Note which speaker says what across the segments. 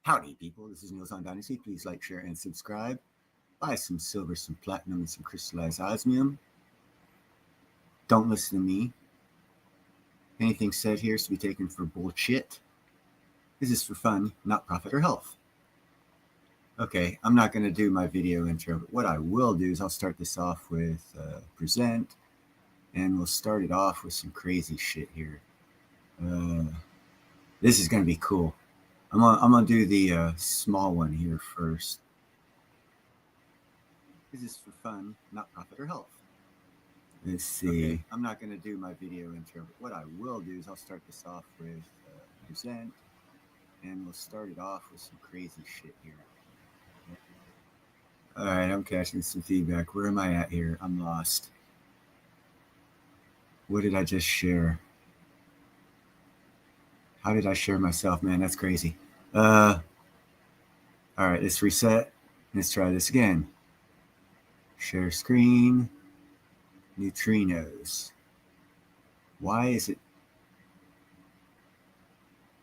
Speaker 1: Howdy, people. This is Neil's on Dynasty. Please like, share, and subscribe. Buy some silver, some platinum, and some crystallized osmium. Don't listen to me. Anything said here is to be taken for bullshit. This is for fun, not profit or health. Okay, I'm not going to do my video intro, but what I will do is I'll start this off with present, and we'll start it off with some crazy shit here. This is going to be cool. I'm gonna do the small one here first. This is for fun, not profit or health. Let's see. Okay. I'm not going to do my video intro, but what I will do is I'll start this off with present, and we'll start it off with some crazy shit here. All right, I'm catching some feedback. Where am I at here? I'm lost. What did I just share? How did I share myself, man? That's crazy. All right, let's reset. Let's try this again. Share screen. Neutrinos. Why is it?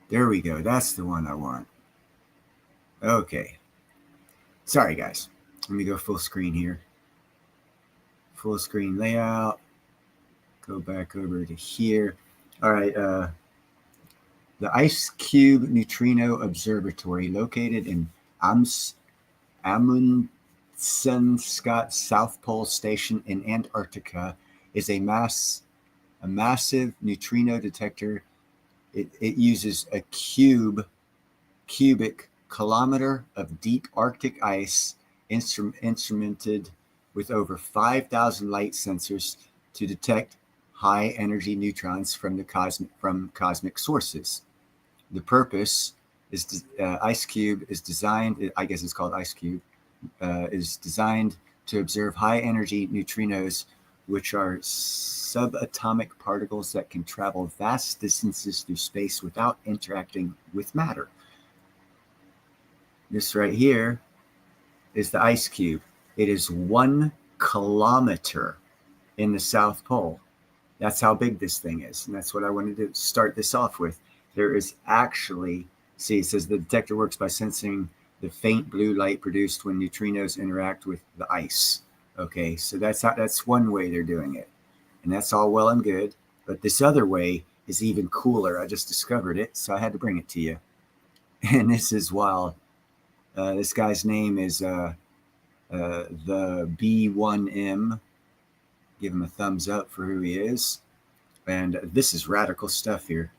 Speaker 1: There we go. That's the one I want. Okay. Sorry, guys. Let me go full screen here. Full screen layout. Go back over to here. All right. The Ice Cube Neutrino Observatory, located in Amundsen Scott South Pole Station in Antarctica, is a massive neutrino detector. It uses a cubic kilometer of deep Arctic ice instrumented with over 5,000 light sensors to detect high energy neutrons from cosmic sources. The purpose is Ice Cube is designed, I guess it's called Ice Cube, is designed to observe high energy neutrinos, which are subatomic particles that can travel vast distances through space without interacting with matter. This right here is the Ice Cube. It is 1 kilometer in the South Pole. That's how big this thing is. And that's what I wanted to start this off with. There is actually, see, it says the detector works by sensing the faint blue light produced when neutrinos interact with the ice. Okay, so that's one way they're doing it. And that's all well and good. But this other way is even cooler. I just discovered it, so I had to bring it to you. And this is wild. This guy's name is the B1M. Give him a thumbs up for who he is. And this is radical stuff here.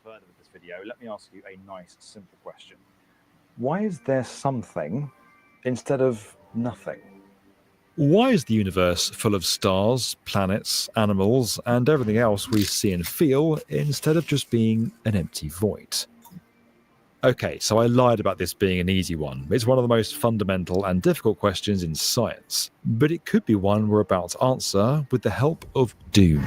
Speaker 2: Further with this video, let me ask you a nice, simple question. Why is there something instead of nothing?
Speaker 3: Why is the universe full of stars, planets, animals, and everything else we see and feel instead of just being an empty void? Okay, so I lied about this being an easy one. It's one of the most fundamental and difficult questions in science, but it could be one we're about to answer with the help of Doom.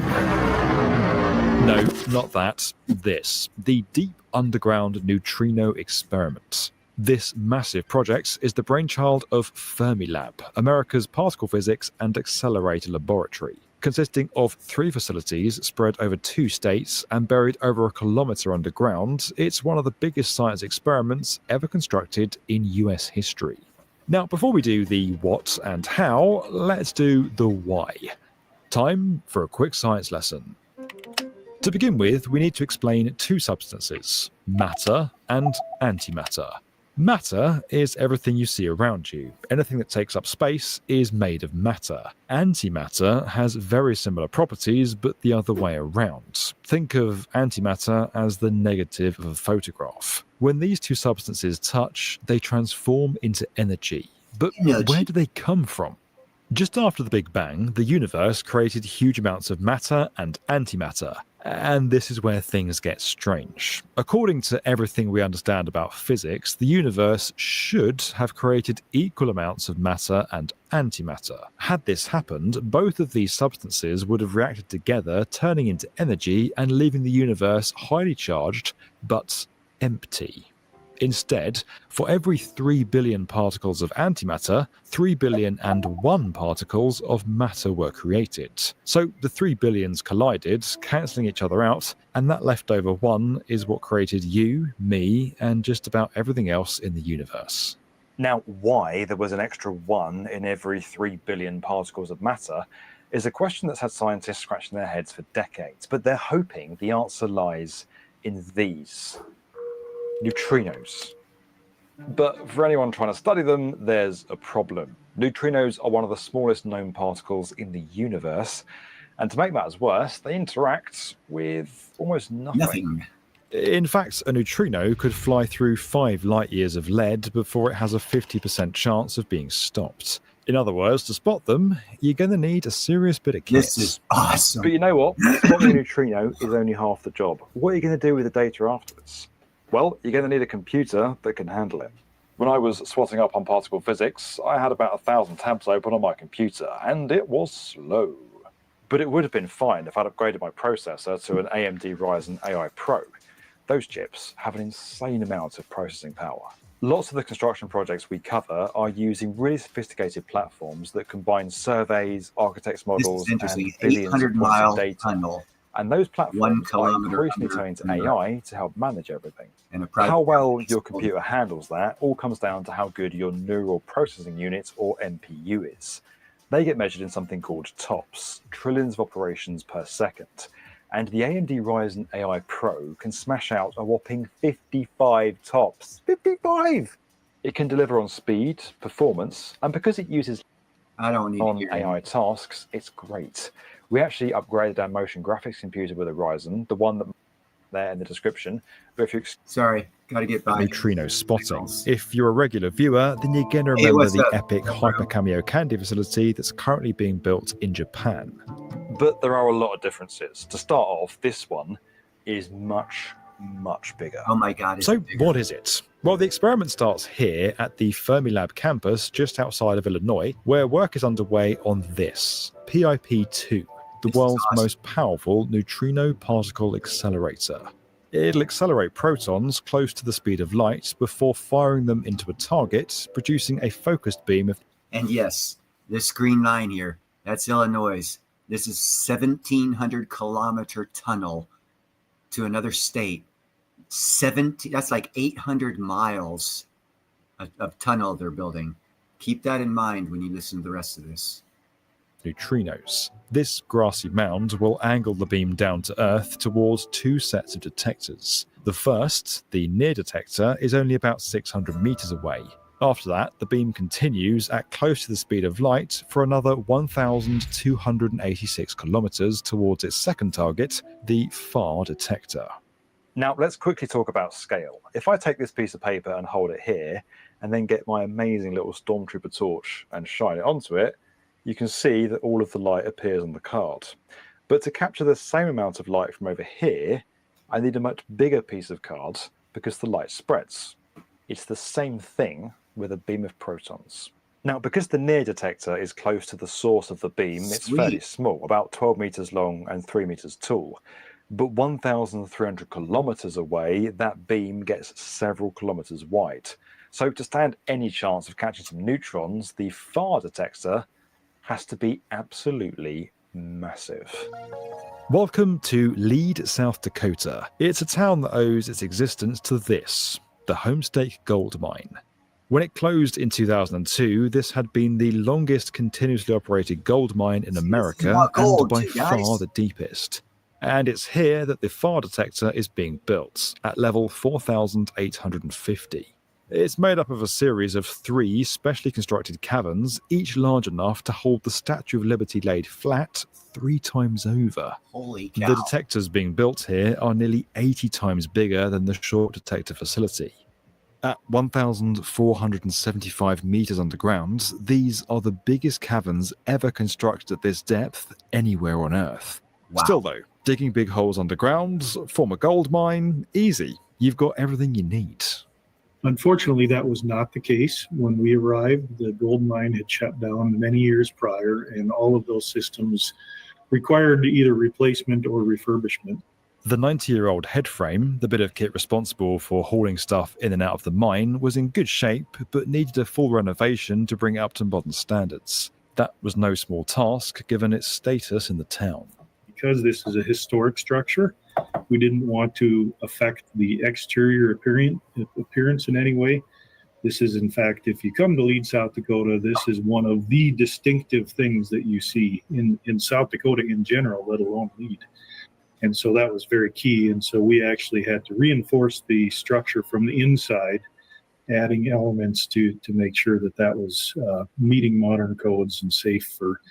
Speaker 3: No, not that. This. The Deep Underground Neutrino Experiment. This massive project is the brainchild of Fermilab, America's particle physics and accelerator laboratory. Consisting of 3 facilities spread over 2 states and buried over a kilometer underground, it's one of the biggest science experiments ever constructed in US history. Now, before we do the what and how, let's do the why. Time for a quick science lesson. To begin with, we need to explain 2 substances, matter and antimatter. Matter is everything you see around you. Anything that takes up space is made of matter. Antimatter has very similar properties, but the other way around. Think of antimatter as the negative of a photograph. When these 2 substances touch, they transform into energy. But where do they come from? Just after the Big Bang, the universe created huge amounts of matter and antimatter. And this is where things get strange. According to everything we understand about physics, the universe should have created equal amounts of matter and antimatter. Had this happened, both of these substances would have reacted together, turning into energy and leaving the universe highly charged, but empty. Instead, for every 3 billion particles of antimatter, 3 billion and 1 particles of matter were created. So the 3 billions collided, cancelling each other out, and that leftover 1 is what created you, me, and just about everything else in the universe.
Speaker 2: Now, why there was an extra 1 in every 3 billion particles of matter is a question that's had scientists scratching their heads for decades, but they're hoping the answer lies in these neutrinos. But for anyone trying to study them, there's a problem. Neutrinos are one of the smallest known particles in the universe, and to make matters worse, they interact with almost nothing.
Speaker 3: In fact, a neutrino could fly through 5 light years of lead before it has a 50% chance of being stopped. In other words, to spot them, you're going to need a serious bit of kit.
Speaker 1: This is awesome.
Speaker 2: But you know what? Spotting a neutrino is only half the job. What are you going to do with the data afterwards? Well, you're going to need a computer that can handle it. When I was swatting up on particle physics, I had about 1,000 tabs open on my computer, and it was slow. But it would have been fine if I'd upgraded my processor to an AMD Ryzen AI Pro. Those chips have an insane amount of processing power. Lots of the construction projects we cover are using really sophisticated platforms that combine surveys, architects' models, and billions of points of data.
Speaker 1: Tunnel.
Speaker 2: And those platforms are increasingly turning to AI to help manage everything. How well your computer handles that all comes down to how good your neural processing unit, or NPU, is. They get measured in something called TOPS, trillions of operations per second. And the AMD Ryzen AI Pro can smash out a whopping 55 TOPS. 55! It can deliver on speed, performance, and because it uses AI tasks, it's great. We actually upgraded our motion graphics computer with a Ryzen, the one that there in the description. But if you
Speaker 1: Sorry, got to get by.
Speaker 3: Neutrino spotting. If you're a regular viewer, then you're going to remember the epic Hyper Cameo Candy facility that's currently being built in Japan.
Speaker 2: But there are a lot of differences. To start off, this one is much, much bigger.
Speaker 1: Oh my God.
Speaker 3: So what is it? Well, the experiment starts here at the Fermilab campus just outside of Illinois, where work is underway on this, PIP-2, the world's most powerful neutrino particle accelerator. It'll accelerate protons close to the speed of light before firing them into a target, producing a focused beam of...
Speaker 1: And yes, this green line here, that's Illinois. This is 1,700 kilometer tunnel to another state. That's like 800 miles of tunnel they're building. Keep that in mind when you listen to the rest of this.
Speaker 3: Neutrinos. This grassy mound will angle the beam down to Earth towards 2 sets of detectors. The first, the near detector, is only about 600 meters away. After that, the beam continues at close to the speed of light for another 1,286 kilometers towards its second target, the far detector.
Speaker 2: Now, let's quickly talk about scale. If I take this piece of paper and hold it here, and then get my amazing little Stormtrooper torch and shine it onto it, you can see that all of the light appears on the card. But to capture the same amount of light from over here, I need a much bigger piece of card because the light spreads. It's the same thing with a beam of protons. Now, because the near detector is close to the source of the beam, it's fairly small, about 12 meters long and 3 meters tall. But 1,300 kilometers away, that beam gets several kilometers wide. So to stand any chance of catching some neutrons, the far detector has to be absolutely massive.
Speaker 3: Welcome to Lead, South Dakota. It's a town that owes its existence to this, the Homestake Gold Mine. When it closed in 2002, this had been the longest continuously operated gold mine in America and by far the deepest. And it's here that the far detector is being built, at level 4,850. It's made up of a series of 3 specially constructed caverns, each large enough to hold the Statue of Liberty laid flat 3 times over.
Speaker 1: Holy cow.
Speaker 3: The detectors being built here are nearly 80 times bigger than the short detector facility. At 1,475 meters underground, these are the biggest caverns ever constructed at this depth anywhere on Earth. Wow. Still though, digging big holes underground, form a gold mine, easy. You've got everything you need.
Speaker 4: Unfortunately, that was not the case. When we arrived, the gold mine had shut down many years prior, and all of those systems required either replacement or refurbishment.
Speaker 3: The 90-year-old head frame, the bit of kit responsible for hauling stuff in and out of the mine, was in good shape but needed a full renovation to bring it up to modern standards. That was no small task given its status in the town.
Speaker 4: Because this is a historic structure, we didn't want to affect the exterior appearance in any way. This is, in fact, if you come to Leeds, South Dakota, this is one of the distinctive things that you see in South Dakota in general, let alone Leeds. And so that was very key. And so we actually had to reinforce the structure from the inside, adding elements to make sure that that was meeting modern codes and safe for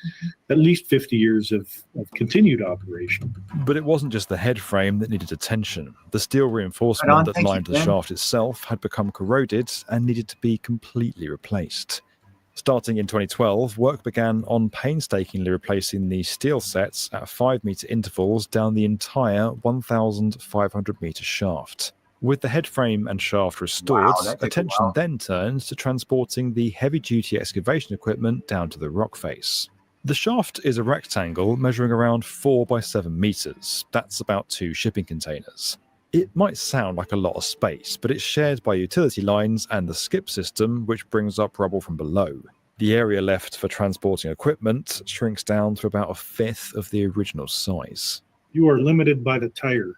Speaker 4: at least 50 years of continued operation.
Speaker 3: But it wasn't just the head frame that needed attention. The steel reinforcement that lined the shaft itself had become corroded and needed to be completely replaced. Starting in 2012, work began on painstakingly replacing the steel sets at 5-metre intervals down the entire 1,500-metre shaft. With the head frame and shaft restored, attention then turned to transporting the heavy-duty excavation equipment down to the rock face. The shaft is a rectangle measuring around 4 by 7 metres. That's about 2 shipping containers. It might sound like a lot of space, but it's shared by utility lines and the skip system, which brings up rubble from below. The area left for transporting equipment shrinks down to about 1/5 of the original size.
Speaker 4: You are limited by the tire,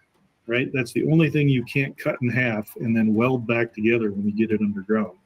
Speaker 4: right? That's the only thing you can't cut in half and then weld back together when you get it underground.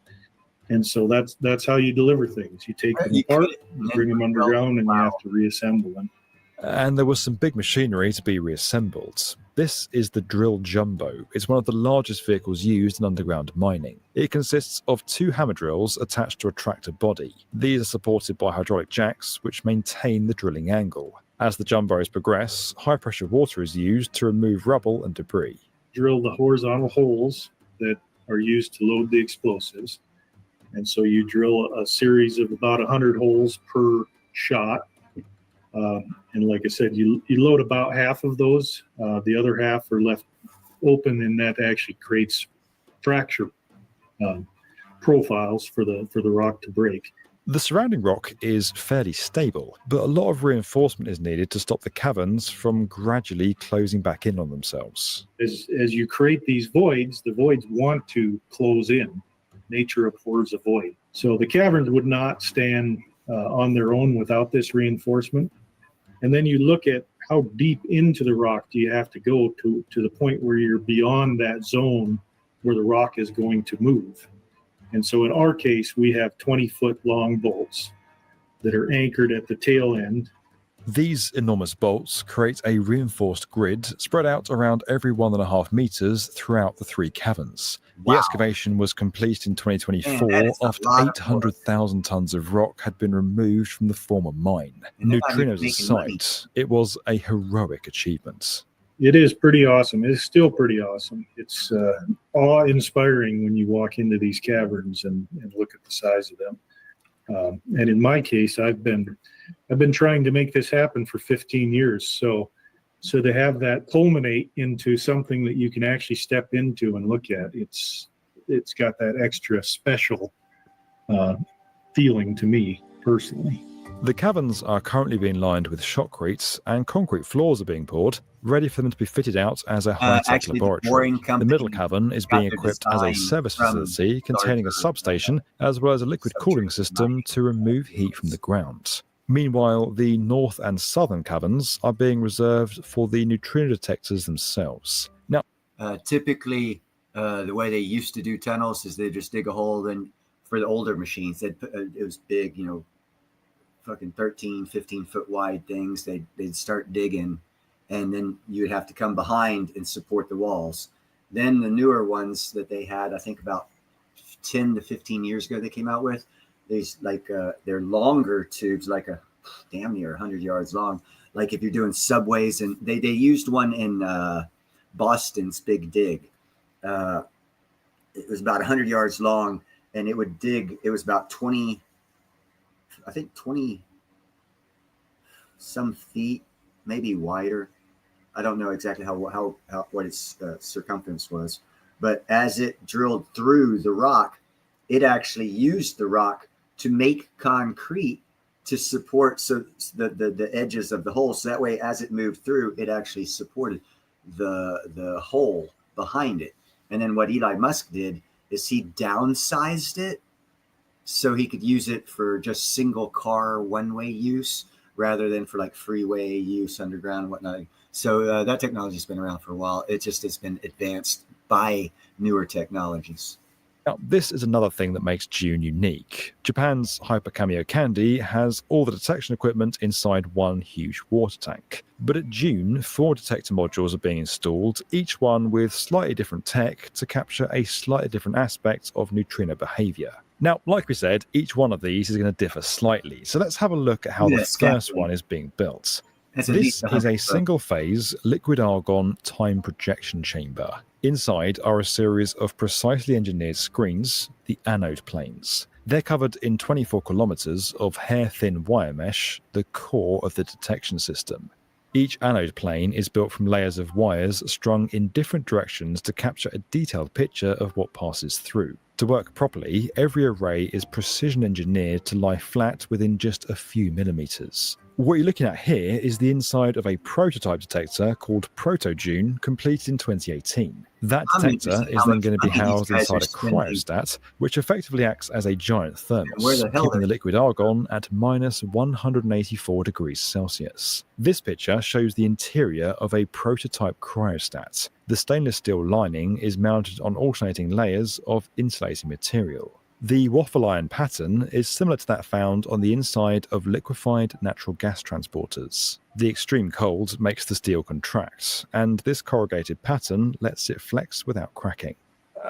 Speaker 4: And so that's how you deliver things. You take them apart, you bring them underground, and you have to reassemble them.
Speaker 3: And there was some big machinery to be reassembled. This is the Drill Jumbo. It's one of the largest vehicles used in underground mining. It consists of 2 hammer drills attached to a tractor body. These are supported by hydraulic jacks, which maintain the drilling angle. As the jumbos progress, high-pressure water is used to remove rubble and debris.
Speaker 4: Drill the horizontal holes that are used to load the explosives. And so you drill a series of about 100 holes per shot. And like I said, you load about half of those. The other half are left open, and that actually creates fracture profiles for the rock to break.
Speaker 3: The surrounding rock is fairly stable, but a lot of reinforcement is needed to stop the caverns from gradually closing back in on themselves.
Speaker 4: As you create these voids, the voids want to close in. Nature abhors a void. So the caverns would not stand on their own without this reinforcement. And then you look at how deep into the rock do you have to go to the point where you're beyond that zone where the rock is going to move. And so in our case, we have 20-foot long bolts that are anchored at the tail end.
Speaker 3: These enormous bolts create a reinforced grid spread out around every 1.5 meters throughout the 3 caverns.
Speaker 1: Wow.
Speaker 3: The excavation was completed in 2024 after 800,000 tons of rock had been removed from the former mine. Neutrino's aside, it was a heroic achievement.
Speaker 4: It is pretty awesome. It's still pretty awesome. It's awe-inspiring when you walk into these caverns and look at the size of them. And in my case, I've been trying to make this happen for 15 years. So to have that culminate into something that you can actually step into and look at, it's got that extra special feeling to me personally.
Speaker 3: The caverns are currently being lined with shotcretes, and concrete floors are being poured, ready for them to be fitted out as a high-tech laboratory. The middle cavern is being equipped as a service facility containing a substation, as well as a liquid cooling system to remove heat from the ground. Meanwhile, the north and southern caverns are being reserved for the neutrino detectors themselves. Now,
Speaker 1: typically, the way they used to do tunnels is they just dig a hole, and for the older machines, it was big, fucking 13, 15-foot wide things. They'd start digging, and then you'd have to come behind and support the walls. Then the newer ones that they had, I think about 10 to 15 years ago, they came out with these they're longer tubes, like a damn near 100 yards long. Like if you're doing subways, and they used one in Boston's Big Dig. It was about 100 yards long, and it would dig. It was about 20 some feet, maybe wider. I don't know exactly what its circumference was, but as it drilled through the rock, it actually used the rock to make concrete to support the edges of the hole. So that way, as it moved through, it actually supported. the hole behind it. And then what Elon Musk did is he downsized it so he could use it for just single car one-way use rather than for like freeway use underground and whatnot. So that technology's been around for a while. It just has been advanced by newer technologies.
Speaker 3: Now, this is another thing that makes June unique. Japan's Hyper Cameo Candy has all the detection equipment inside one huge water tank. But at June, 4 detector modules are being installed, each one with slightly different tech to capture a slightly different aspect of neutrino behavior. Now, like we said, each one of these is going to differ slightly. So let's have a look at how the first one is being built. This is a single-phase liquid argon time projection chamber. Inside are a series of precisely engineered screens, the anode planes. They're covered in 24 kilometers of hair-thin wire mesh, the core of the detection system. Each anode plane is built from layers of wires strung in different directions to capture a detailed picture of what passes through. To work properly, every array is precision engineered to lie flat within just a few millimeters. What you're looking at here is the inside of a prototype detector called ProtoJune, completed in 2018. That detector is then going to be housed inside a cryostat, which effectively acts as a giant thermos, keeping the liquid argon at minus 184 degrees Celsius. This picture shows the interior of a prototype cryostat. The stainless steel lining is mounted on alternating layers of insulating material. The waffle iron pattern is similar to that found on the inside of liquefied natural gas transporters. The extreme cold makes the steel contract, and this corrugated pattern lets it flex without cracking.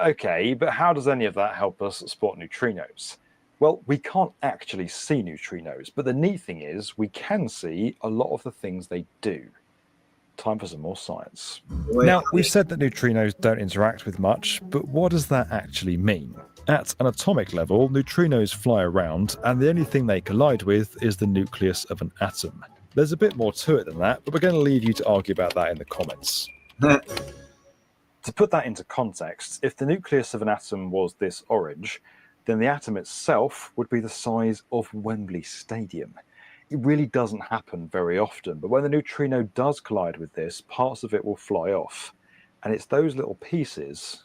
Speaker 2: Okay, but how does any of that help us spot neutrinos? Well, we can't actually see neutrinos, but the neat thing is we can see a lot of the things they do. Time for some more science.
Speaker 3: Now, we've said that neutrinos don't interact with much, but what does that actually mean? At an atomic level, neutrinos fly around, and the only thing they collide with is the nucleus of an atom. There's a bit more to it than that, but we're going to leave you to argue about that in the comments.
Speaker 2: To put that into context, if the nucleus of an atom was this orange, then the atom itself would be the size of Wembley Stadium. It really doesn't happen very often, but when the neutrino does collide with this, parts of it will fly off. And it's those little pieces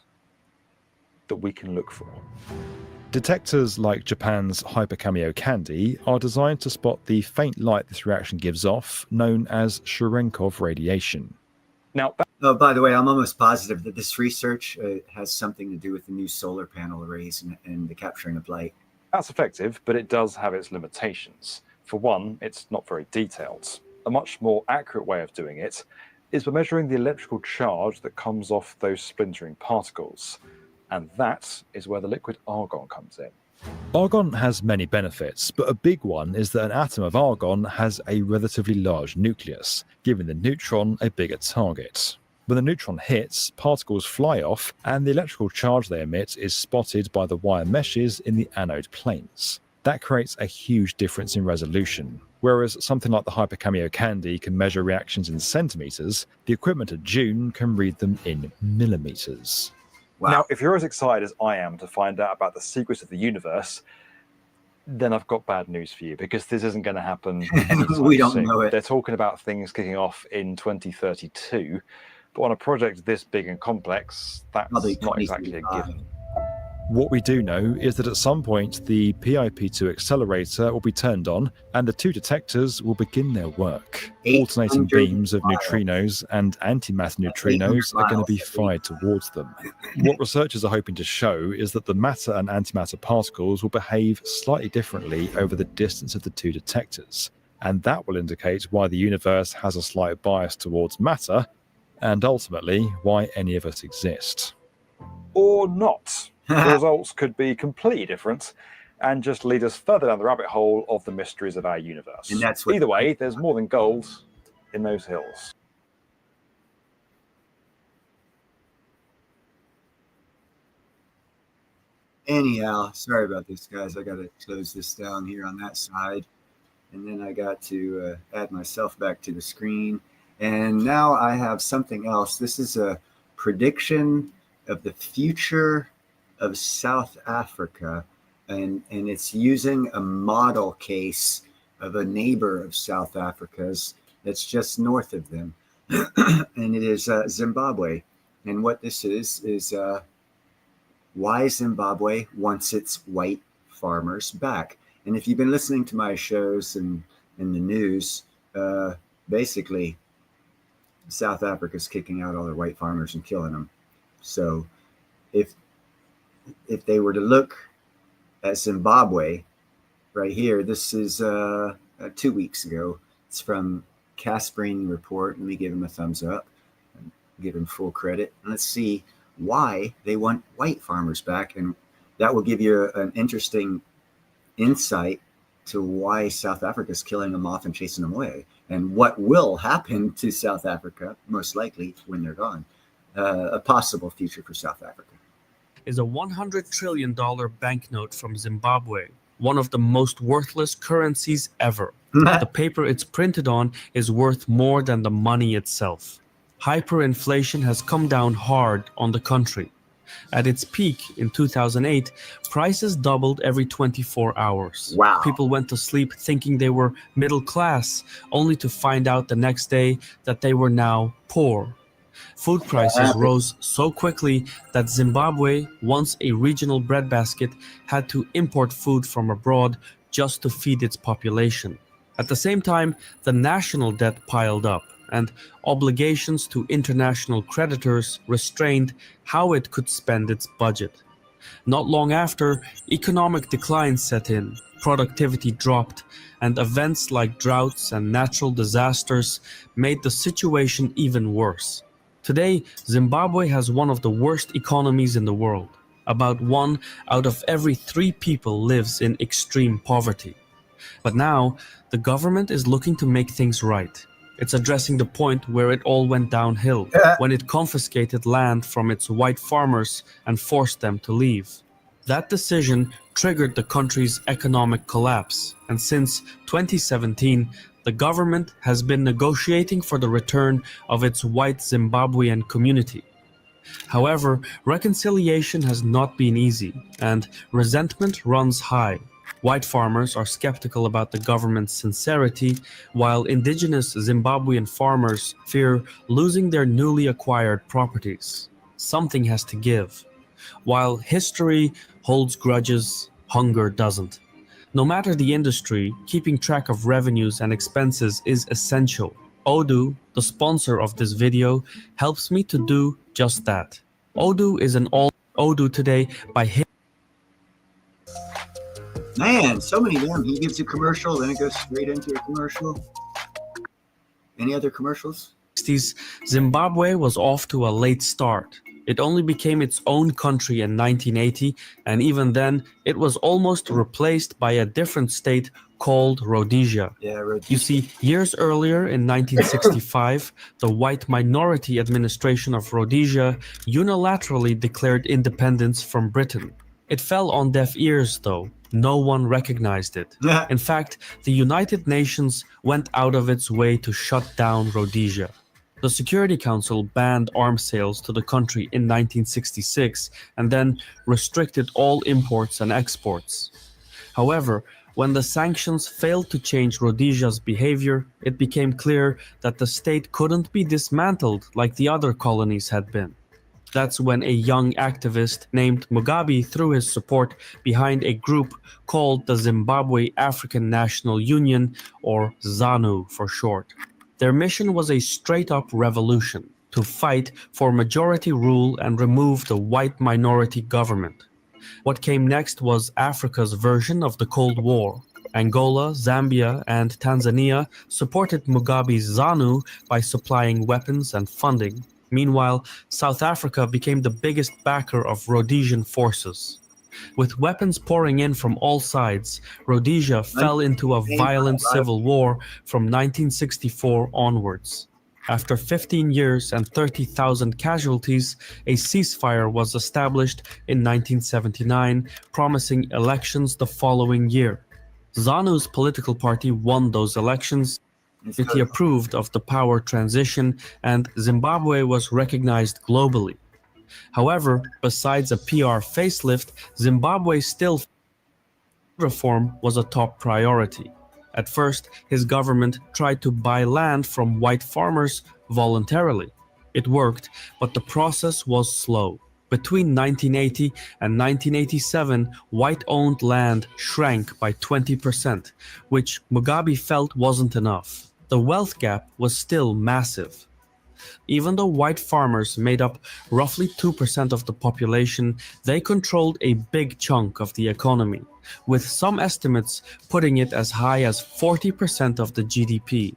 Speaker 2: that we can look for.
Speaker 3: Detectors like Japan's Hyper Cameo Candy are designed to spot the faint light this reaction gives off, known as Cherenkov radiation.
Speaker 2: Now,
Speaker 1: by the way, I'm almost positive that this research has something to do with the new solar panel arrays and the capturing of light.
Speaker 2: That's effective, but it does have its limitations. For one, it's not very detailed. A much more accurate way of doing it is by measuring the electrical charge that comes off those splintering particles. And that is where the liquid argon comes in.
Speaker 3: Argon has many benefits, but a big one is that an atom of argon has a relatively large nucleus, giving the neutron a bigger target. When the neutron hits, particles fly off, and the electrical charge they emit is spotted by the wire meshes in the anode planes. That creates a huge difference in resolution. Whereas something like the Hyper Cameo Candy can measure reactions in centimeters, the equipment at June can read them in millimeters.
Speaker 1: Wow.
Speaker 2: Now, if you're as excited as I am to find out about the secrets of the universe, then I've got bad news for you, because this isn't going to happen anytime
Speaker 1: We don't
Speaker 2: soon.
Speaker 1: know it.
Speaker 2: They're talking about things kicking off in 2032, but on a project this big and complex, that's
Speaker 1: Probably
Speaker 2: not exactly a
Speaker 1: 2035.
Speaker 2: given.
Speaker 3: What we do know is that at some point the PIP2 accelerator will be turned on and the 2 detectors will begin their work. Alternating
Speaker 1: 800
Speaker 3: beams of
Speaker 1: miles.
Speaker 3: neutrinos and antimatter neutrinos are going to be fired towards them. What researchers are hoping to show is that the matter and antimatter particles will behave slightly differently over the distance of the 2 detectors, and that will indicate why the universe has a slight bias towards matter, and ultimately why any of us exist.
Speaker 2: Or not. The results could be completely different and just lead us further down the rabbit hole of the mysteries of our universe.
Speaker 1: And that's what-
Speaker 2: Either way, there's more than gold in those hills.
Speaker 1: Anyhow, sorry about this, guys. I got to close this down here on that side. And then I got to add myself back to the screen. And now I have something else. This is a prediction of the future of South Africa. And it's using a model case of a neighbor of South Africa's that's just north of them. and it is Zimbabwe. And what this is why Zimbabwe wants its white farmers back. And if you've been listening to my shows and in the news, basically South Africa's kicking out all their white farmers and killing them. So if they were to look at Zimbabwe right here, this is 2 weeks ago. It's from Caspering Report. Let me give him a thumbs up and give him full credit. And let's see why they want white farmers back. And that will give you an interesting insight to why South Africa is killing them off and chasing them away, and what will happen to South Africa, most likely, when they're gone. A possible future for South Africa
Speaker 5: is a $100 trillion banknote from Zimbabwe, one of the most worthless currencies ever. The paper it's printed on is worth more than the money itself. Hyperinflation has come down hard on the country. At its peak in 2008, prices doubled every 24 hours.
Speaker 1: Wow.
Speaker 5: People went to sleep thinking they were middle class, only to find out the next day that they were now poor. Food prices rose so quickly that Zimbabwe, once a regional breadbasket, had to import food from abroad just to feed its population. At the same time, the national debt piled up, and obligations to international creditors restrained how it could spend its budget. Not long after, economic decline set in, productivity dropped, and events like droughts and natural disasters made the situation even worse. Today, Zimbabwe has one of the worst economies in the world. About 1 out of every 3 people lives in extreme poverty. But now, the government is looking to make things right. It's addressing the point where it all went downhill, when it confiscated land from its white farmers and forced them to leave. That decision triggered the country's economic collapse, and since 2017, the government has been negotiating for the return of its white Zimbabwean community. However, reconciliation has not been easy, and resentment runs high. White farmers are skeptical about the government's sincerity, while indigenous Zimbabwean farmers fear losing their newly acquired properties. Something has to give. While history holds grudges, hunger doesn't. No matter the industry, keeping track of revenues and expenses is essential. Odoo, the sponsor of this video, helps me to do just that. Odoo is an all Odoo today by him.
Speaker 1: Man, so many of them. He gives a commercial, then it goes straight into a commercial. Any other commercials?
Speaker 5: Zimbabwe was off to a late start. It only became its own country in 1980, and even then, it was almost replaced by a different state called Rhodesia.
Speaker 1: Yeah, Rhodesia.
Speaker 5: You see, years earlier in 1965, the white minority administration of Rhodesia unilaterally declared independence from Britain. It fell on deaf ears, though. No one recognized it. In fact, the United Nations went out of its way to shut down Rhodesia. The Security Council banned arms sales to the country in 1966 and then restricted all imports and exports. However, when the sanctions failed to change Rhodesia's behavior, it became clear that the state couldn't be dismantled like the other colonies had been. That's when a young activist named Mugabe threw his support behind a group called the Zimbabwe African National Union, or ZANU for short. Their mission was a straight-up revolution, to fight for majority rule and remove the white minority government. What came next was Africa's version of the Cold War. Angola, Zambia, and Tanzania supported Mugabe's ZANU by supplying weapons and funding. Meanwhile, South Africa became the biggest backer of Rhodesian forces. With weapons pouring in from all sides, Rhodesia fell into a violent civil war from 1964 onwards. After 15 years and 30,000 casualties, a ceasefire was established in 1979, promising elections the following year. ZANU's political party won those elections. He approved of the power transition, and Zimbabwe was recognized globally. However, besides a PR facelift, Zimbabwe still reform was a top priority. At first, his government tried to buy land from white farmers voluntarily. It worked, but the process was slow. Between 1980 and 1987, white-owned land shrank by 20%, which Mugabe felt wasn't enough. The wealth gap was still massive. Even though white farmers made up roughly 2% of the population, they controlled a big chunk of the economy, with some estimates putting it as high as 40% of the GDP.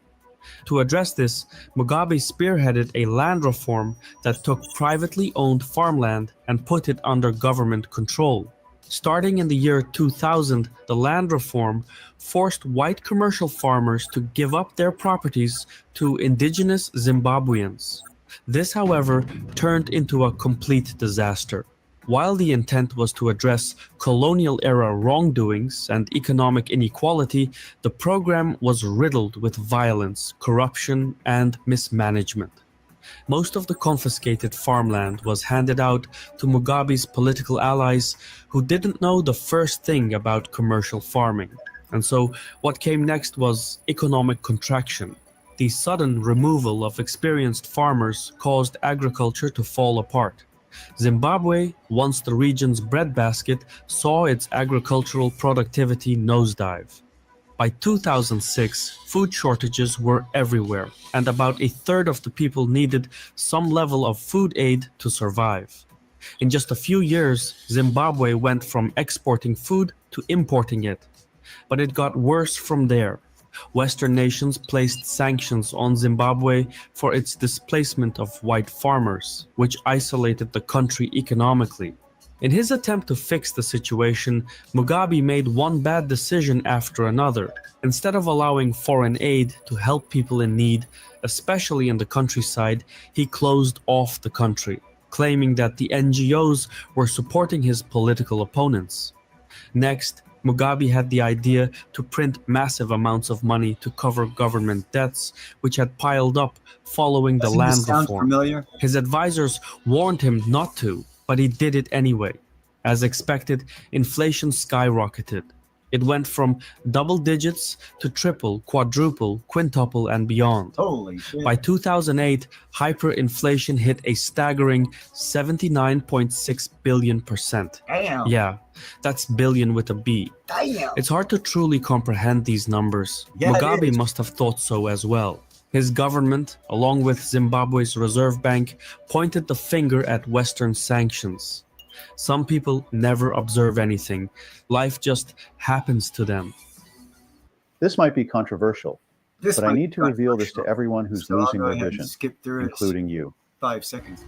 Speaker 5: To address this, Mugabe spearheaded a land reform that took privately owned farmland and put it under government control. Starting in the year 2000, the land reform forced white commercial farmers to give up their properties to indigenous Zimbabweans. This, however, turned into a complete disaster. While the intent was to address colonial-era wrongdoings and economic inequality, the program was riddled with violence, corruption, and mismanagement. Most of the confiscated farmland was handed out to Mugabe's political allies who didn't know the first thing about commercial farming. And so what came next was economic contraction. The sudden removal of experienced farmers caused agriculture to fall apart. Zimbabwe, once the region's breadbasket, saw its agricultural productivity nosedive. By 2006, food shortages were everywhere, and about a third of the people needed some level of food aid to survive. In just a few years, Zimbabwe went from exporting food to importing it. But it got worse from there. Western nations placed sanctions on Zimbabwe for its displacement of white farmers, which isolated the country economically. In his attempt to fix the situation, Mugabe made one bad decision after another. Instead of allowing foreign aid to help people in need, especially in the countryside, he closed off the country, claiming that the NGOs were supporting his political opponents. Next, Mugabe had the idea to print massive amounts of money to cover government debts, which had piled up following the land reform.
Speaker 1: Familiar?
Speaker 5: His advisors warned him not to, but he did it anyway. As expected, inflation skyrocketed. It went from double digits to triple, quadruple, quintuple, and beyond.
Speaker 1: Holy shit.
Speaker 5: By 2008, hyperinflation hit a staggering 79.6 billion%.
Speaker 1: Damn.
Speaker 5: Yeah, that's billion with a B.
Speaker 1: Damn.
Speaker 5: It's hard to truly comprehend these numbers.
Speaker 1: Yeah, it
Speaker 5: Mugabe
Speaker 1: is.
Speaker 5: must have thought so as well. His government, along with Zimbabwe's Reserve Bank, pointed the finger at Western sanctions. Some people never observe anything. Life just happens to them.
Speaker 6: This might be controversial,
Speaker 1: This
Speaker 6: but I
Speaker 1: might
Speaker 6: need
Speaker 1: be
Speaker 6: to reveal this to
Speaker 1: controversial.
Speaker 6: everyone who's
Speaker 1: So I'll
Speaker 6: losing
Speaker 1: go
Speaker 6: their
Speaker 1: ahead and
Speaker 6: vision,
Speaker 1: skip through it.
Speaker 6: including you.
Speaker 1: 5 seconds.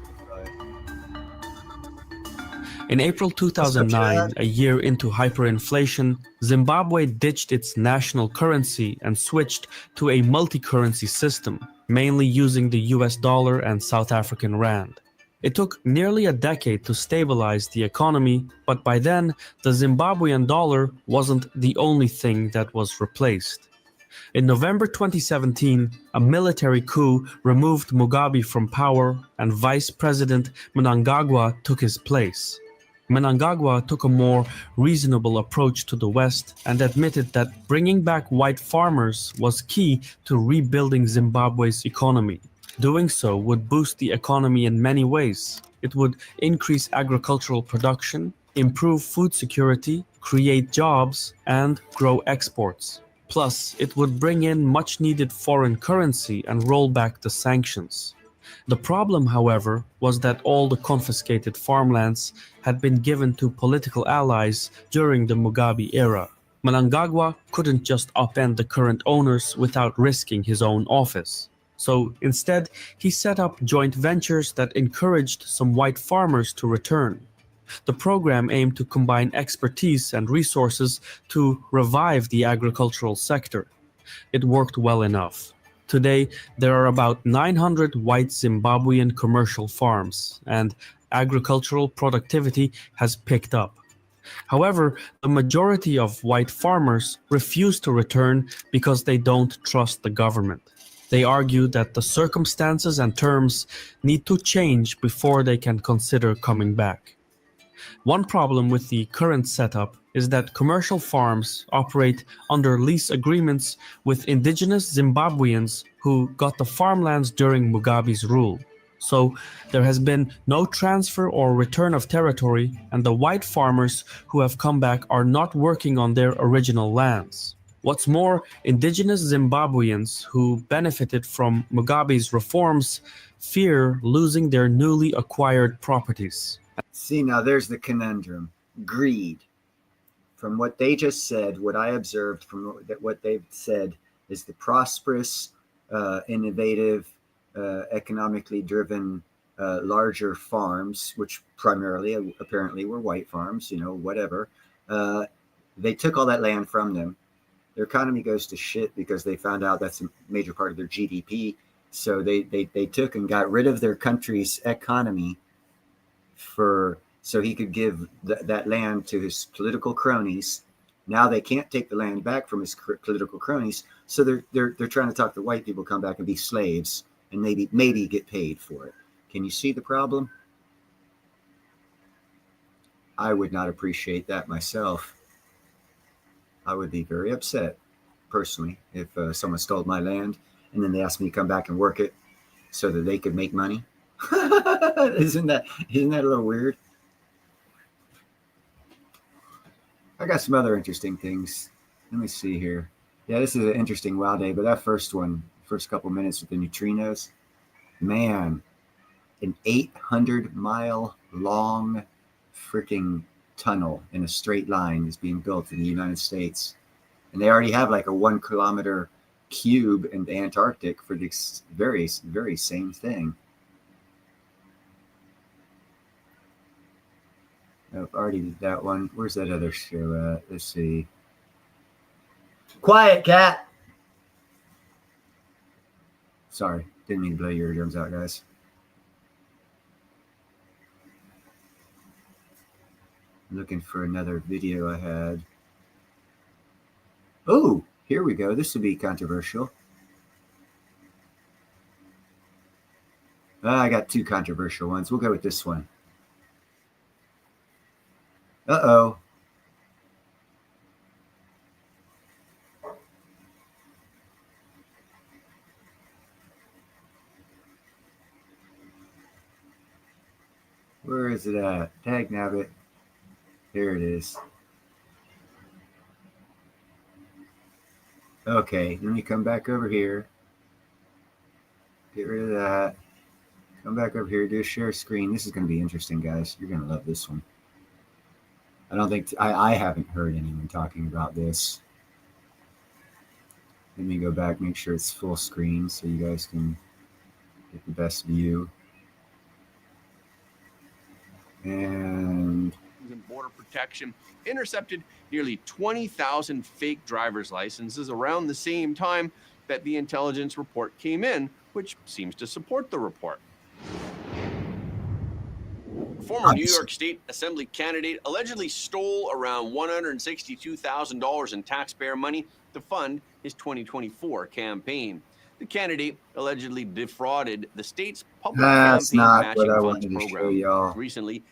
Speaker 5: In April 2009, a year into hyperinflation, Zimbabwe ditched its national currency and switched to a multi-currency system, mainly using the US dollar and South African rand. It took nearly a decade to stabilize the economy, but by then, the Zimbabwean dollar wasn't the only thing that was replaced. In November 2017, a military coup removed Mugabe from power and Vice President Mnangagwa took his place. Mnangagwa took a more reasonable approach to the West and admitted that bringing back white farmers was key to rebuilding Zimbabwe's economy. Doing so would boost the economy in many ways. It would increase agricultural production, improve food security, create jobs, and grow exports. Plus, it would bring in much-needed foreign currency and roll back the sanctions. The problem, however, was that all the confiscated farmlands had been given to political allies during the Mugabe era. Mnangagwa couldn't just upend the current owners without risking his own office. So instead, he set up joint ventures that encouraged some white farmers to return. The program aimed to combine expertise and resources to revive the agricultural sector. It worked well enough. Today, there are about 900 white Zimbabwean commercial farms, and agricultural productivity has picked up. However, the majority of white farmers refuse to return because they don't trust the government. They argue that the circumstances and terms need to change before they can consider coming back. One problem with the current setup is that commercial farms operate under lease agreements with indigenous Zimbabweans who got the farmlands during Mugabe's rule. So there has been no transfer or return of territory, and the white farmers who have come back are not working on their original lands. What's more, indigenous Zimbabweans who benefited from Mugabe's reforms fear losing their newly acquired properties.
Speaker 1: See, now there's the conundrum. Greed. From what they just said, what I observed from what they've said is the prosperous, innovative, economically driven, larger farms, which primarily apparently were white farms, whatever. They took all that land from them. Their economy goes to shit because they found out that's a major part of their GDP. So they took and got rid of their country's economy so he could give that land to his political cronies. Now they can't take the land back from his political cronies, so they're trying to talk the white people come back and be slaves and maybe get paid for it. Can you see the problem? I would not appreciate that myself. I would be very upset personally if someone stole my land and then they asked me to come back and work it so that they could make money. Isn't that a little weird? I got some other interesting things. Let me see here. Yeah, this is an interesting WoW day, but that first couple minutes with the neutrinos, man, an 800-mile long freaking tunnel in a straight line is being built in the United States. And they already have like a 1 kilometer cube in the Antarctic for this very, very same thing. I've already did that one. Where's that other show at? Let's see. Quiet, cat. Sorry, didn't mean to blow your eardrums out, guys. I'm looking for another video I had. Oh, here we go. This would be controversial. I got 2 controversial ones. We'll go with this one. Uh-oh. Where is it at? Tag nabbit. Here it is. Okay, let me come back over here. Get rid of that. Come back over here, do a share screen. This is going to be interesting, guys. You're going to love this one. I haven't heard anyone talking about this. Let me go back, make sure it's full screen so you guys can get the best view. And
Speaker 7: Border Protection intercepted nearly 20,000 fake driver's licenses around the same time that the intelligence report came in, which seems to support the report. Former New York State Assembly candidate allegedly stole around $162,000 in taxpayer money to fund his 2024 campaign. The candidate allegedly defrauded the state's public campaign matching funds program. Recently,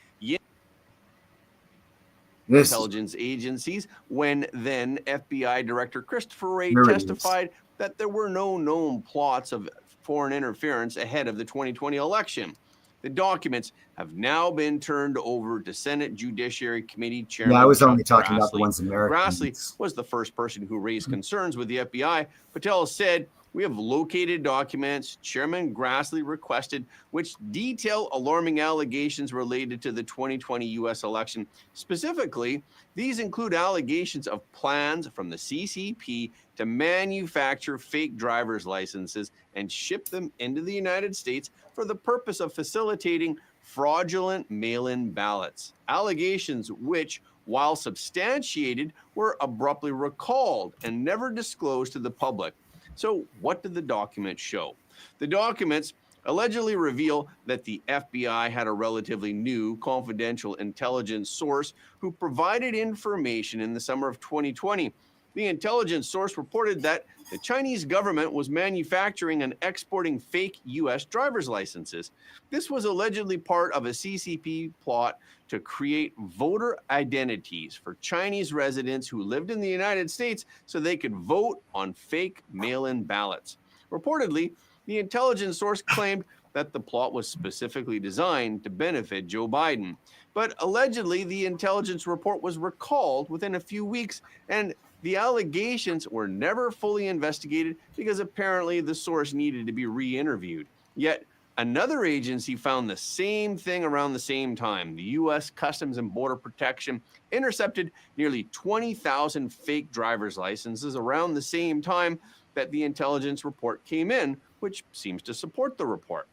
Speaker 7: intelligence agencies, when then FBI Director Christopher Wray testified that there were no known plots of foreign interference ahead of the 2020 election. The documents have now been turned over to Senate Judiciary Committee Chairman.
Speaker 1: Yeah, I was only talking about the ones Americans.
Speaker 7: Grassley was the first person who raised concerns with the FBI. Patel said, "We have located documents Chairman Grassley requested, which detail alarming allegations related to the 2020 U.S. election. Specifically, these include allegations of plans from the CCP to manufacture fake driver's licenses and ship them into the United States for the purpose of facilitating fraudulent mail-in ballots. Allegations which, while substantiated, were abruptly recalled and never disclosed to the public." So what did the documents show? The documents allegedly reveal that the FBI had a relatively new confidential intelligence source who provided information in the summer of 2020 The intelligence source reported that the Chinese government was manufacturing and exporting fake U.S. driver's licenses. This was allegedly part of a CCP plot to create voter identities for Chinese residents who lived in the United States so they could vote on fake mail-in ballots. Reportedly, the intelligence source claimed that the plot was specifically designed to benefit Joe Biden. But allegedly, the intelligence report was recalled within a few weeks, and the allegations were never fully investigated because apparently the source needed to be re-interviewed. Yet another agency found the same thing around the same time. The U.S. Customs and Border Protection intercepted nearly 20,000 fake driver's licenses around the same time that the intelligence report came in, which seems to support the report.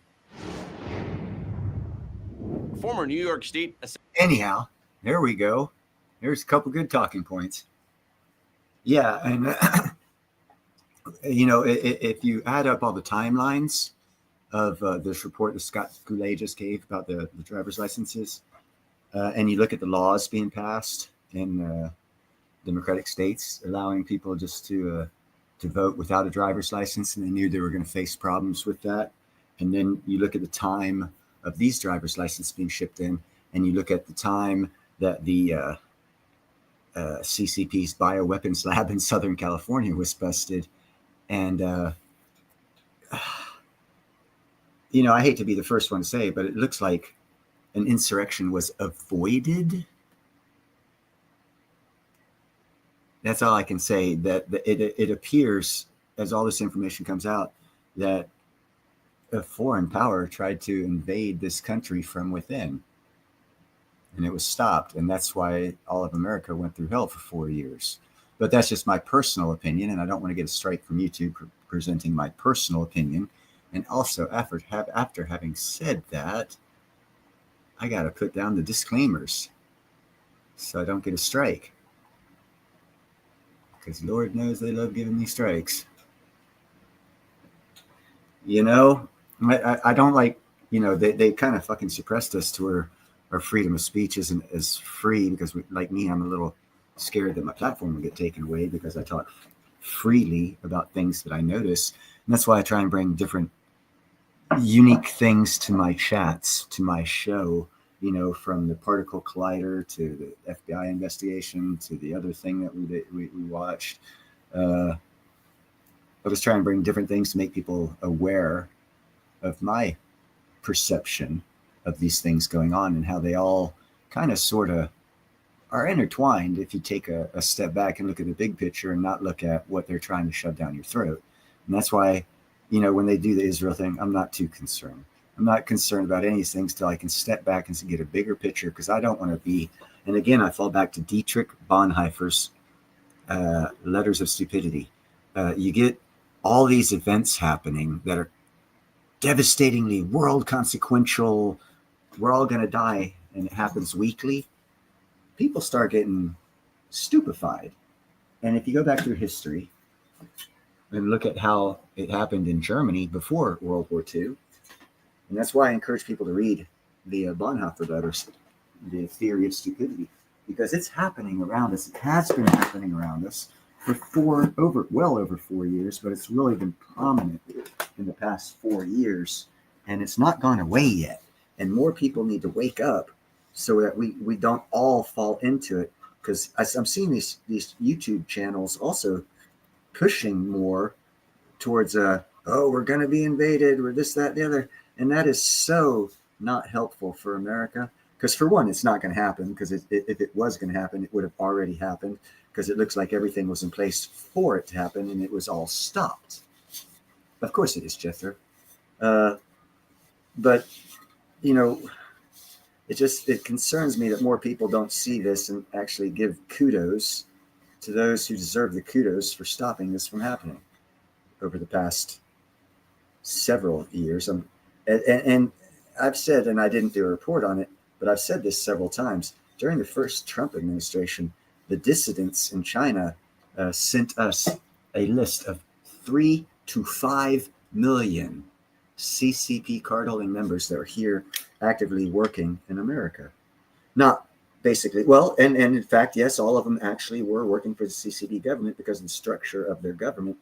Speaker 7: Former New York State.
Speaker 1: Anyhow, there we go. There's a couple good talking points. Yeah, and if you add up all the timelines of this report that Scott Goulet just gave about the driver's licenses, and you look at the laws being passed in democratic states allowing people just to vote without a driver's license, and they knew they were going to face problems with that. And then you look at the time of these driver's licenses being shipped in, and you look at the time that the CCP's bioweapons lab in Southern California was busted. And, I hate to be the first one to say it, but it looks like an insurrection was avoided. That's all I can say. That it appears, as all this information comes out, that a foreign power tried to invade this country from within. And it was stopped. And that's why all of America went through hell for 4 years. But that's just my personal opinion. And I don't want to get a strike from YouTube for presenting my personal opinion. And also, after having said that, I got to put down the disclaimers so I don't get a strike. Because Lord knows they love giving me strikes. I don't like, they kind of fucking suppressed us to where our freedom of speech isn't as free because, like me, I'm a little scared that my platform will get taken away because I talk freely about things that I notice. And that's why I try and bring different unique things to my chats, to my show, from the particle collider to the FBI investigation to the other thing that we watched. I was trying to bring different things to make people aware of my perception of these things going on and how they all kind of sort of are intertwined if you take a step back and look at the big picture and not look at what they're trying to shove down your throat. And that's why, when they do the Israel thing, I'm not too concerned. I'm not concerned about any of these things till I can step back and get a bigger picture, because I don't want to be, and again, I fall back to Dietrich Bonhoeffer's Letters of Stupidity. You get all these events happening that are devastatingly world consequential, we're all going to die, and it happens weekly. People start getting stupefied. And if you go back through history and look at how it happened in Germany before World War II, and that's why I encourage people to read the Bonhoeffer letters, the theory of stupidity, because it's happening around us. It has been happening around us for well over 4 years, but it's really been prominent in the past 4 years, and it's not gone away yet. And more people need to wake up so that we don't all fall into it, because I'm seeing these YouTube channels also pushing more towards we're going to be invaded, or this, that, the other. And that is so not helpful for America. Because for one, it's not going to happen, because if it was going to happen, it would have already happened, because it looks like everything was in place for it to happen and it was all stopped. Of course it is, Jethro. But, it concerns me that more people don't see this and actually give kudos to those who deserve the kudos for stopping this from happening over the past several years. And I've said, and I didn't do a report on it, but I've said this several times. During the first Trump administration, the dissidents in China sent us a list of 3 to 5 million CCP card-holding members that are here actively working in America. Not basically, well, and in fact, yes, all of them actually were working for the CCP government because of the structure of their government.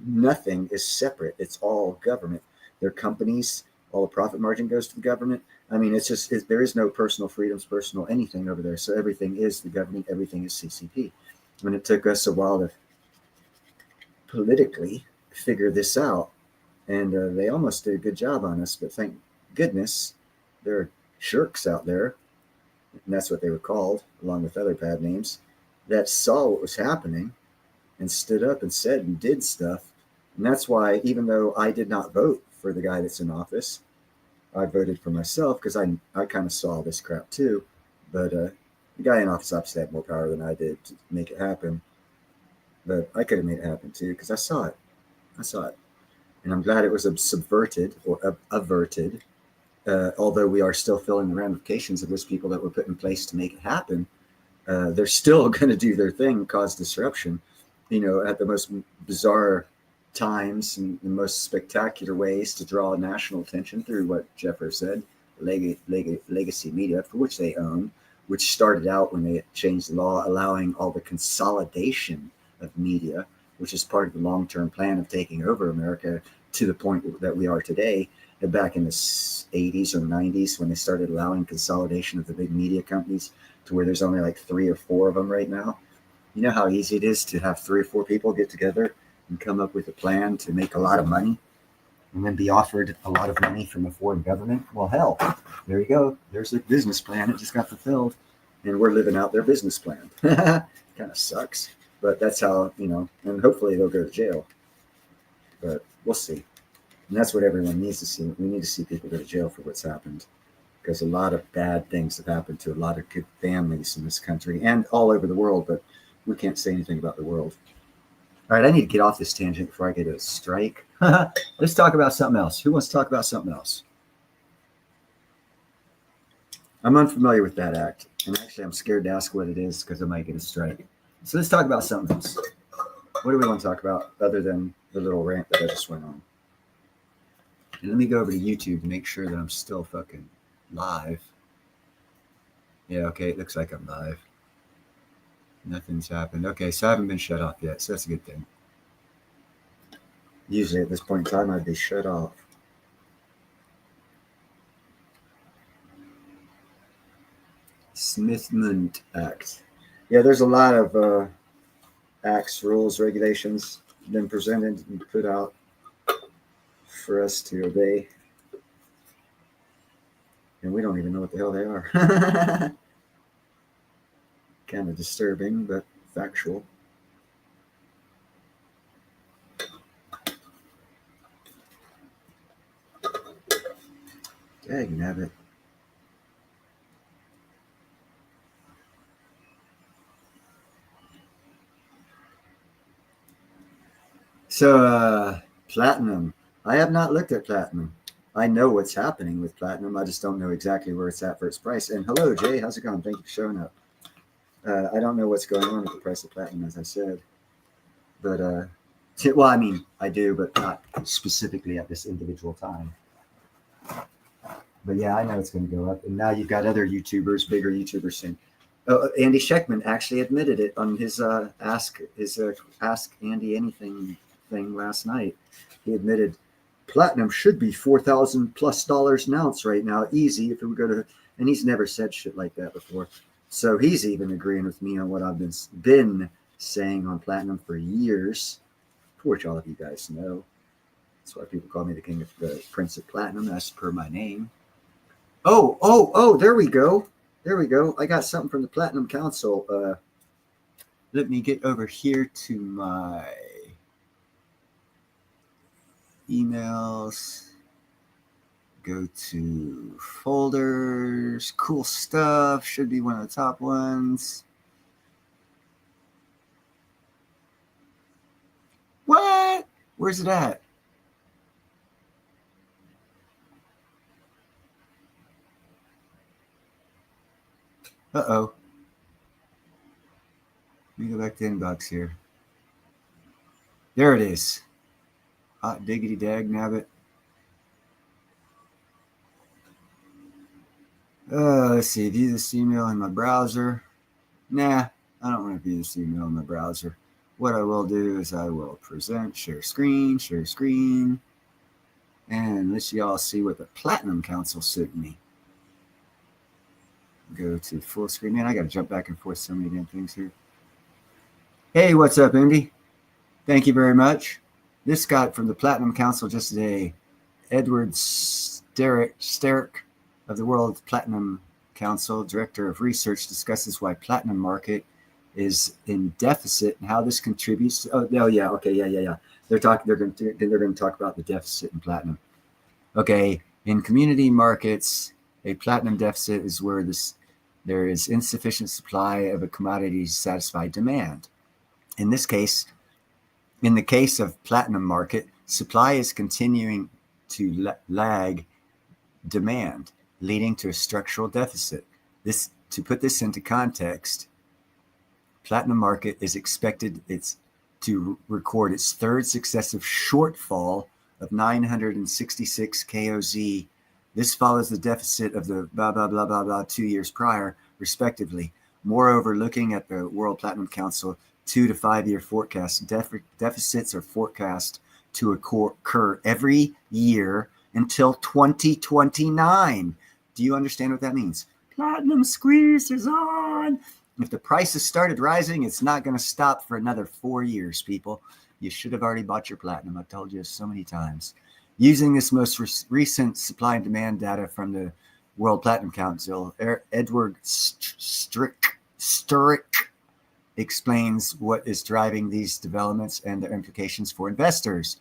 Speaker 1: Nothing is separate. It's all government. Their companies, all the profit margin goes to the government. I mean, it's just there is no personal freedoms, personal anything over there. So everything is the government. Everything is CCP. And it took us a while to politically figure this out, and they almost did a good job on us. But thank goodness there are shirks out there, and that's what they were called, along with other bad names, that saw what was happening and stood up and said and did stuff. And that's why, even though I did not vote for the guy that's in office, I voted for myself because I kind of saw this crap too. But the guy in office obviously had more power than I did to make it happen. But I could have made it happen too because I saw it. I saw it. And I'm glad it was subverted or averted. Although we are still feeling the ramifications of those people that were put in place to make it happen, they're still going to do their thing, cause disruption, at the most bizarre times and the most spectacular ways to draw national attention through what Jeffers said, legacy media, for which they own, which started out when they changed the law, allowing all the consolidation of media, which is part of the long-term plan of taking over America to the point that we are today. Back in the 80s or 90s, when they started allowing consolidation of the big media companies to where there's only like 3 or 4 of them right now. You know how easy it is to have 3 or 4 people get together and come up with a plan to make a lot of money and then be offered a lot of money from a foreign government? Well, hell, there you go. There's their business plan. It just got fulfilled, and we're living out their business plan. Kind of sucks, but that's how, and hopefully they'll go to jail, but we'll see. And that's what everyone needs to see. We need to see people go to jail for what's happened, because a lot of bad things have happened to a lot of good families in this country and all over the world, but we can't say anything about the world. All right, I need to get off this tangent before I get a strike. Let's talk about something else. Who wants to talk about something else? I'm unfamiliar with that act, and actually I'm scared to ask what it is because I might get a strike. So let's talk about something else. What do we want to talk about other than the little rant that I just went on? And let me go over to YouTube to make sure that I'm still fucking live. Yeah, okay, it looks like I'm live. Nothing's happened. Okay, so I haven't been shut off yet, so that's a good thing. Usually at this point in time, I'd be shut off. Smith-Mundt Act. Yeah, there's a lot of acts, rules, regulations been presented and put out for us to obey. And we don't even know what the hell they are. Kind of disturbing, but factual. Dang nabbit. So, platinum. I have not looked at platinum. I know what's happening with platinum. I just don't know exactly where it's at for its price. And hello, Jay. How's it going? Thank you for showing up. I don't know what's going on with the price of platinum, as I said. But, well, I mean, I do, but not specifically at this individual time. But yeah, I know it's going to go up. And now you've got other YouTubers, bigger YouTubers saying, Andy Scheckman actually admitted it on his Ask Andy Anything thing last night. He admitted platinum should be $4,000+ an ounce right now, easy if it would go to, and he's never said shit like that before. So he's even agreeing with me on what I've been saying on platinum for years, which all of you guys know. That's why people call me the Prince of Platinum, as per my name. Oh, there we go. There we go. I got something from the Platinum Council. Let me get over here to my emails. Go to folders. Cool stuff. Should be one of the top ones. What? Where's it at? Uh-oh. Let me go back to inbox here. There it is. Hot diggity dag nabbit. Let's see. View this email in my browser. Nah, I don't want to view this email in my browser. What I will do is I will present, share screen, and let y'all see what the Platinum Council sent me. Go to full screen. Man, I got to jump back and forth so many damn things here. Hey, what's up, Indy? Thank you very much. This got from the Platinum Council just today. Edward Sterick of the World Platinum Council, Director of Research, discusses why platinum market is in deficit and how this contributes to, They're going to talk about the deficit in platinum. Okay, in community markets, a platinum deficit is where there is insufficient supply of a commodity to satisfy demand. In this case, in the case of platinum market, supply is continuing to lag demand, leading to a structural deficit. To put this into context, platinum market is expected to record its third successive shortfall of 966 KOZ. This follows the deficit of the blah, blah, blah, blah, blah 2 years prior, respectively. Moreover, looking at the World Platinum Council 2 to 5 year forecast, deficits are forecast to occur every year until 2029. Do you understand what that means? Platinum squeeze is on. If the prices started rising, it's not going to stop for another 4 years, people. You should have already bought your platinum. I've told you so many times. Using this most recent supply and demand data from the World Platinum Council, Edward Sterick explains what is driving these developments and their implications for investors.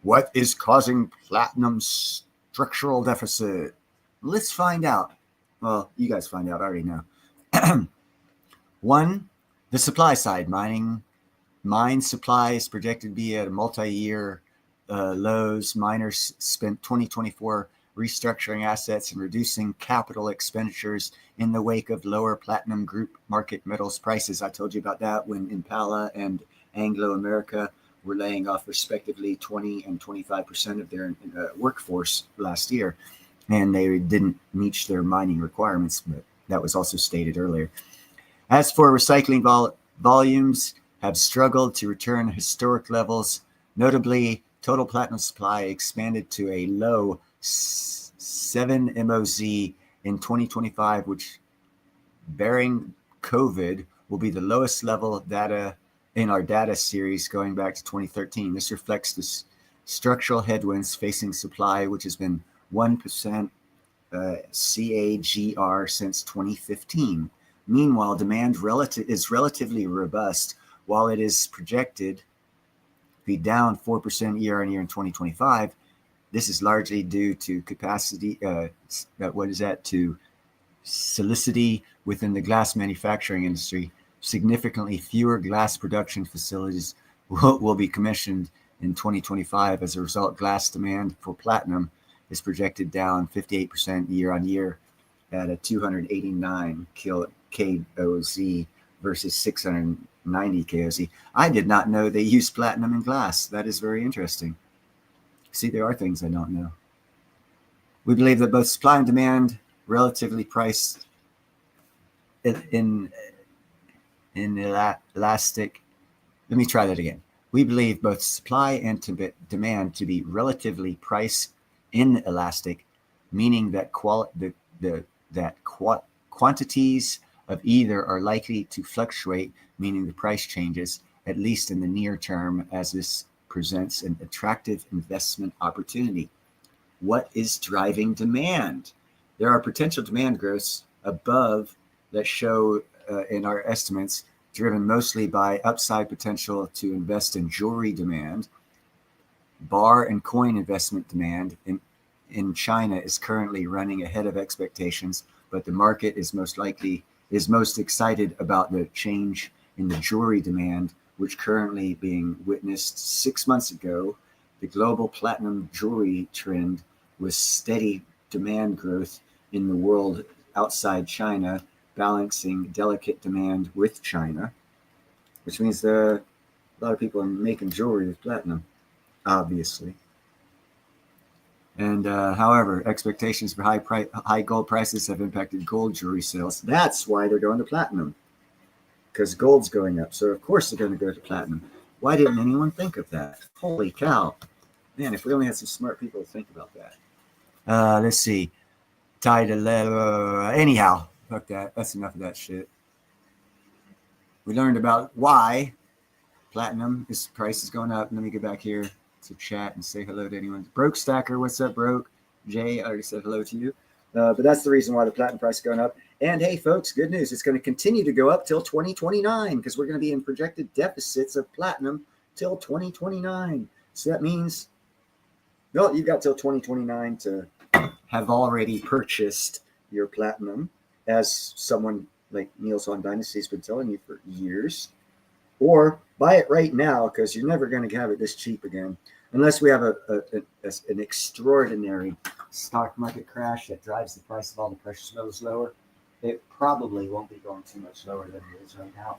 Speaker 1: What is causing platinum's structural deficit? Let's find out. Well, you guys find out. I already know. One, the supply side. Mine supply is projected to be at a multi-year lows. Miners spent 2024 restructuring assets and reducing capital expenditures in the wake of lower platinum group market metals prices. I told you about that when Impala and Anglo America were laying off respectively 20 and 25% of their workforce last year, and they didn't meet their mining requirements, but that was also stated earlier. As for recycling volumes, have struggled to return historic levels. Notably, total platinum supply expanded to a low 7 MOZ in 2025, which, bearing COVID, will be the lowest level of data in our data series going back to 2013. This reflects the structural headwinds facing supply, which has been 1% CAGR since 2015. Meanwhile, demand is relatively robust. While it is projected to be down 4% year on year in 2025, this is largely due to capacity, to solidity within the glass manufacturing industry. Significantly fewer glass production facilities will be commissioned in 2025. As a result, glass demand for platinum is projected down 58% year on year at a 289 KOZ versus 690 KOZ. I did not know they use platinum in glass. That is very interesting. See, there are things I don't know. We believe that both supply and demand relatively priced in elastic. Let me try that again. We believe both supply and demand to be relatively price inelastic, meaning that quantities of either are likely to fluctuate, meaning the price changes, at least in the near term, as this presents an attractive investment opportunity. What is driving demand? There are potential demand growths above that show in our estimates, driven mostly by upside potential to invest in jewelry demand. Bar and coin investment demand in China is currently running ahead of expectations, but the market is most excited about the change in the jewelry demand, which currently being witnessed 6 months ago. The global platinum jewelry trend was steady demand growth in the world outside China, balancing delicate demand with China, which means a lot of people are making jewelry with platinum, obviously. And however, expectations for high gold prices have impacted gold jewelry sales. That's why they're going to platinum, because gold's going up. So of course they're going to go to platinum. Why didn't anyone think of that? Holy cow. Man, if we only had some smart people to think about that. Let's see. Anyhow, fuck that. That's enough of that shit. We learned about why platinum price is going up. Let me get back here to chat and say hello to anyone. Broke Stacker, what's up, Broke? Jay, I already said hello to you. But that's the reason why the platinum price is going up. And hey, folks, good news. It's going to continue to go up till 2029 because we're going to be in projected deficits of platinum till 2029. So that means, well, you've got till 2029 to have already purchased your platinum, as someone like Niels on Dynasty has been telling you for years, or buy it right now because you're never going to have it this cheap again, unless we have an extraordinary stock market crash that drives the price of all the precious metals lower. It probably won't be going too much lower than it is right now,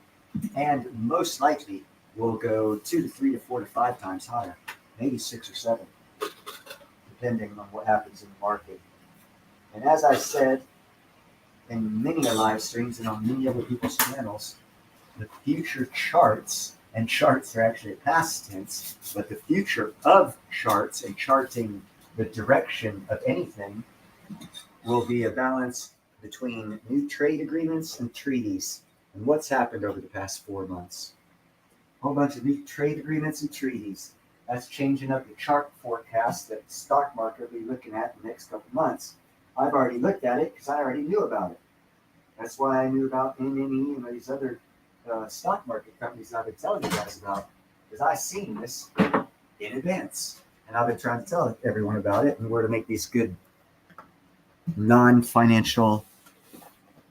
Speaker 1: and most likely will go 2 to 3 to 4 to 5 times higher, maybe 6 or 7, depending on what happens in the market. And as I said in many live streams and on many other people's channels, the future charts, and charts are actually a past tense, but the future of charts and charting the direction of anything will be a balance between new trade agreements and treaties. And what's happened over the past 4 months? A whole bunch of new trade agreements and treaties. That's changing up the chart forecast that the stock market will be looking at in the next couple months. I've already looked at it because I already knew about it. That's why I knew about NNE and these other stock market companies I've been telling you guys about, because I've seen this in advance. And I've been trying to tell everyone about it and where to make these good non-financial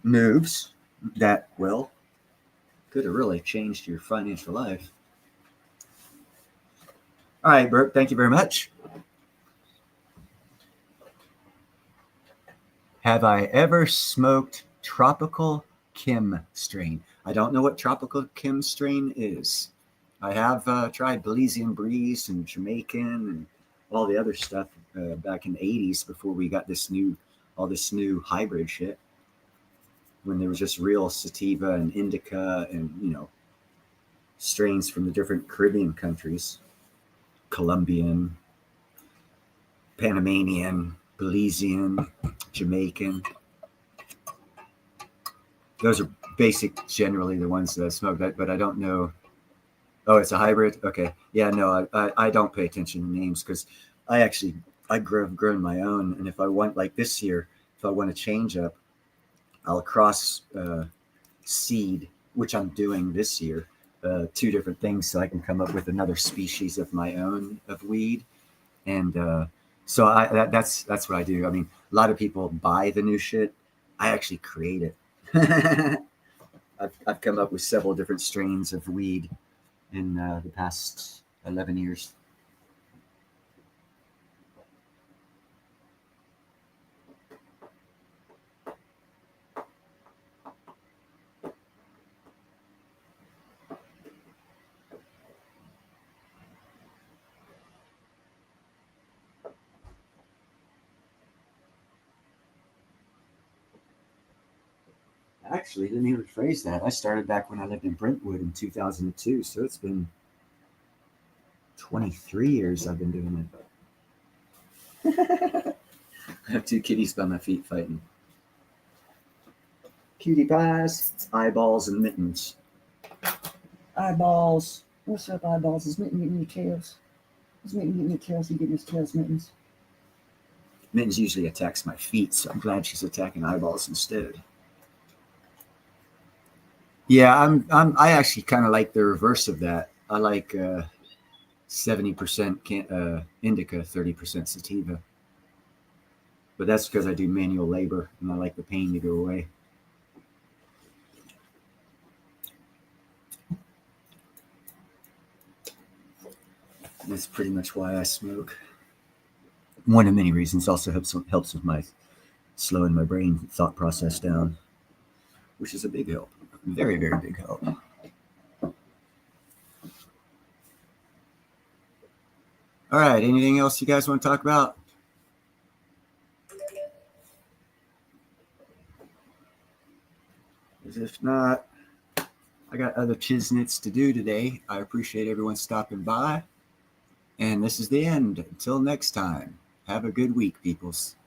Speaker 1: moves that, well, could have really changed your financial life. All right, Brooke, thank you very much. Have I ever smoked tropical Kim strain? I don't know what tropical Kim strain is. I have tried Belizean Breeze and Jamaican and all the other stuff back in the 80s before we got all this new hybrid shit, when there was just real sativa and indica and, strains from the different Caribbean countries, Colombian, Panamanian, Belizean, Jamaican. Those are generally the ones that I smoke, but I don't know. Oh, it's a hybrid? Okay. Yeah, no, I don't pay attention to names because I've grown my own. And if I want, like this year, if I want to change up, I'll cross seed, which I'm doing this year, 2 different things so I can come up with another species of my own of weed. And so that's what I do. I mean, a lot of people buy the new shit. I actually create it. I've come up with several different strains of weed in the past 11 years. Actually, let me rephrase that. I started back when I lived in Brentwood in 2002, so it's been 23 years I've been doing it. I have 2 kitties by my feet fighting. Cutie pies, eyeballs, and mittens. Eyeballs. What's up, eyeballs? Is Mitten getting your tails? Is Mitten getting your tails? You getting his tails, Mittens? Mittens usually attacks my feet, so I'm glad she's attacking eyeballs instead. Yeah, I actually kind of like the reverse of that. I like 70% indica, 30% sativa. But that's because I do manual labor and I like the pain to go away. That's pretty much why I smoke. One of many reasons. Also helps with my slowing my brain thought process down, which is a big help. Very, very big help. All right. Anything else you guys want to talk about? Because if not, I got other chiznits to do today. I appreciate everyone stopping by. And this is the end. Until next time, have a good week, peoples.